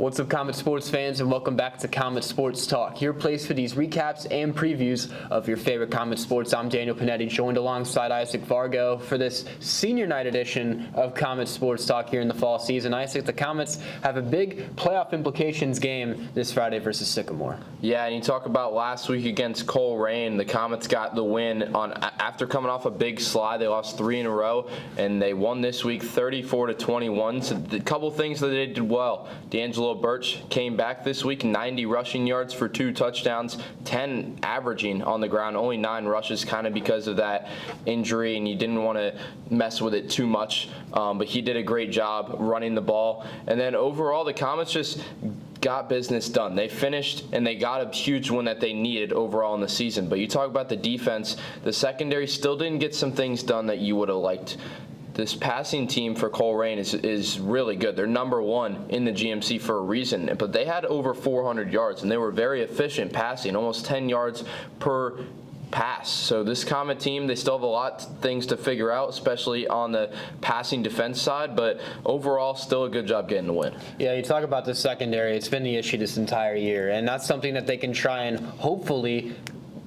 What's up, Comet sports fans, and welcome back to Comet Sports Talk, your place for these recaps and previews of your favorite Comet sports. I'm Daniel Pennetti, joined alongside Isaac Vargo for this senior night edition of Comet Sports Talk here in the fall season. Isaac, the Comets have a big playoff implications game this Friday versus Sycamore. Yeah, and you talk about last week against Coleraine, the Comets got the win after coming off a big slide. They lost 3 in a row, and they won this week 34-21. So a couple things that they did well. D'Angelo Birch came back this week, 90 rushing yards for 2 touchdowns, 10 averaging on the ground, only 9 rushes, kind of because of that injury, and you didn't want to mess with it too much. But he did a great job running the ball. And then overall, the Comets just got business done. They finished and they got a huge win that they needed overall in the season. But you talk about the defense, the secondary still didn't get some things done that you would have liked. This passing team for Coleraine is really good. They're number 1 in the GMC for a reason, but they had over 400 yards, and they were very efficient passing, almost 10 yards per pass. So this Comet team, they still have a lot of things to figure out, especially on the passing defense side, but overall, still a good job getting the win. Yeah, you talk about the secondary. It's been the issue this entire year, and that's something that they can try and hopefully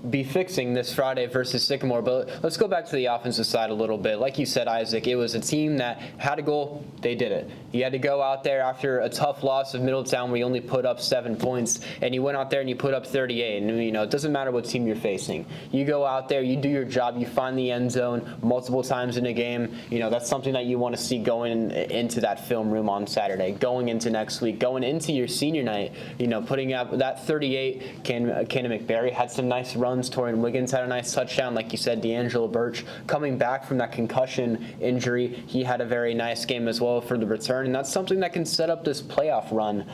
be fixing this Friday versus Sycamore. But let's go back to the offensive side a little bit. Like you said, Isaac, it was a team that had a goal. They did it. You had to go out there after a tough loss of Middletown where you only put up 7 points, and you went out there and you put up 38. And, it doesn't matter what team you're facing. You go out there, you do your job, you find the end zone multiple times in a game. That's something that you want to see going into that film room on Saturday, going into next week, going into your senior night, putting up that 38. Cannon McBarry had some nice runs. Torian Wiggins had a nice touchdown. Like you said, D'Angelo Birch coming back from that concussion injury. He had a very nice game as well for the return, and that's something that can set up this playoff run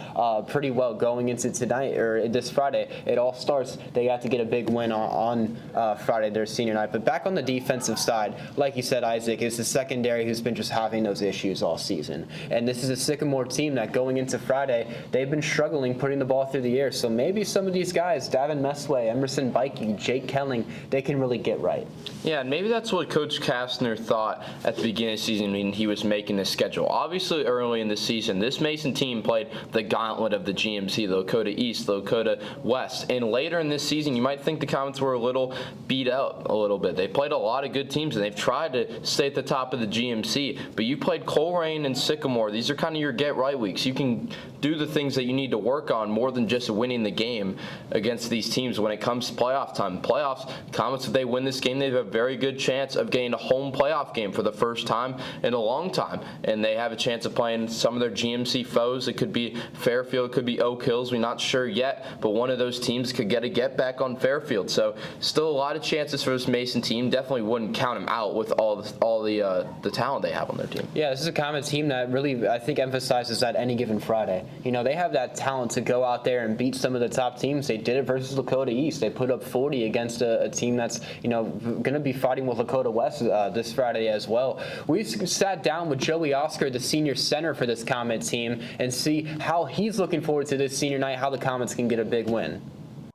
pretty well going into tonight or this Friday. It all starts. They got to get a big win on Friday, their senior night. But back on the defensive side, like you said, Isaac, is the secondary who's been just having those issues all season. And this is a Sycamore team that going into Friday, they've been struggling putting the ball through the air. So maybe some of these guys, Davin Mesway, Emerson Bikey, Jake Kelling, they can really get right. Yeah, and maybe that's what Coach Kastner thought at the beginning of the season when he was making the schedule. Obviously, early in the season, this Mason team played the gauntlet of the GMC, the Lakota East, the Lakota West. And later in this season, you might think the Comets were a little beat out a little bit. They played a lot of good teams, and they've tried to stay at the top of the GMC. But you played Coleraine and Sycamore. These are kind of your get-right weeks. You can do the things that you need to work on more than just winning the game against these teams when it comes to playoff time. Playoffs, Comets, if they win this game, they have a very good chance of getting a home playoff game for the first time in a long time. And they have a chance of playing some of their GMC foes. It could be Fairfield, it could be Oak Hills. We're not sure yet, but one of those teams could get a get back on Fairfield. So still a lot of chances for this Mason team. Definitely wouldn't count them out with all the talent they have on their team. Yeah, this is a Comet team that really, I think, emphasizes that any given Friday. They have that talent to go out there and beat some of the top teams. They did it versus Lakota East. They put up 40 against a team that's, going to be fighting with Lakota West this Friday as well. We sat down with Joey Oscar, the senior center for this Comet team, and see how he's looking forward to this senior night, how the Comets can get a big win.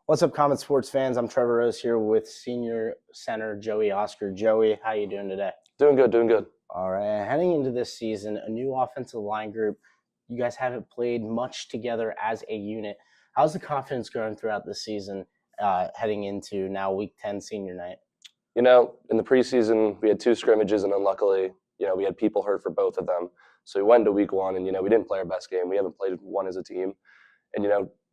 What's up, Comet sports fans? I'm Trevor Rose here with senior center Joey Oscar. Joey, how you doing today? Doing good. All right. Heading into this season, a new offensive line group. You guys haven't played much together as a unit. How's the confidence growing throughout the season heading into now week 10 senior night? In the preseason, we had 2 scrimmages, and unluckily, we had people hurt for both of them. So we went into week 1, and, we didn't play our best game. We haven't played one as a team. And,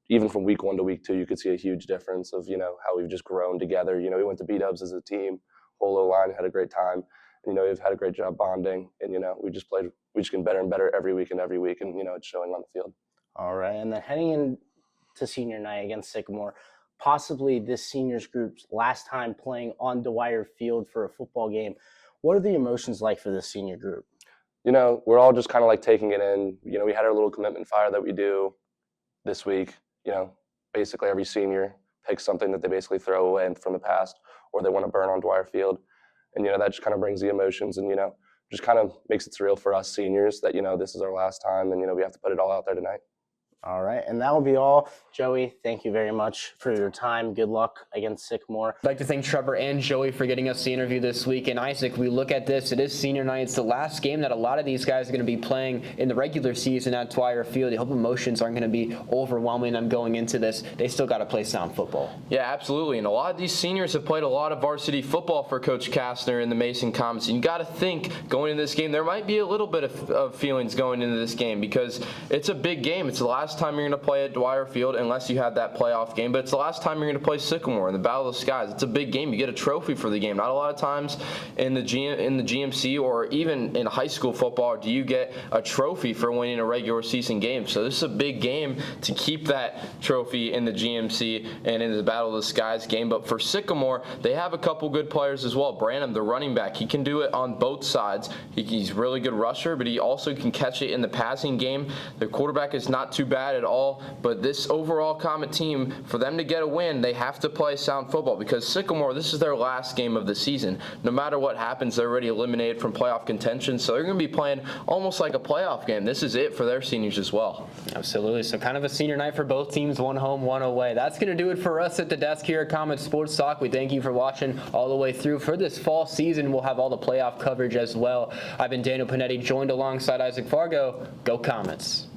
even from week 1 to week 2, you could see a huge difference of, how we've just grown together. We went to B-dubs as a team, whole O-line, had a great time. And, we've had a great job bonding. And, we just get better and better every week, and, it's showing on the field. All right. And then heading into senior night against Sycamore, possibly this seniors group's last time playing on Dwyer Field for a football game. What are the emotions like for this senior group? We're all just kind of like taking it in. We had our little commitment fire that we do this week. Basically every senior picks something that they basically throw away from the past or they want to burn on Dwyer Field. And, that just kind of brings the emotions and, just kind of makes it surreal for us seniors that, this is our last time and, we have to put it all out there tonight. All right, and that will be all. Joey, thank you very much for your time. Good luck against Sycamore. I'd like to thank Trevor and Joey for getting us the interview this week. And Isaac, we look at this, it is senior night. It's the last game that a lot of these guys are going to be playing in the regular season at Dwyer Field. I hope emotions aren't going to be overwhelming them going into this. They still got to play sound football. Yeah, absolutely. And a lot of these seniors have played a lot of varsity football for Coach Kastner and the Mason Comets. And you got to think going into this game, there might be a little bit of feelings going into this game because it's a big game. It's the last time you're going to play at Dwyer Field unless you have that playoff game, but it's the last time you're going to play Sycamore in the Battle of the Skies. It's a big game. You get a trophy for the game. Not a lot of times in the GMC or even in high school football do you get a trophy for winning a regular season game. So this is a big game to keep that trophy in the GMC and in the Battle of the Skies game. But for Sycamore, they have a couple good players as well. Branham, the running back, he can do it on both sides. He's a really good rusher, but he also can catch it in the passing game. The quarterback is not too bad at all, but this overall Comet team, for them to get a win, they have to play sound football because Sycamore, this is their last game of the season. No matter what happens, they're already eliminated from playoff contention, so they're going to be playing almost like a playoff game. This is it for their seniors as well. Absolutely. So kind of a senior night for both teams, one home, one away. That's going to do it for us at the desk here at Comet Sports Talk. We thank you for watching all the way through. For this fall season, we'll have all the playoff coverage as well. I've been Daniel Pennetti, joined alongside Isaac Vargo. Go Comets.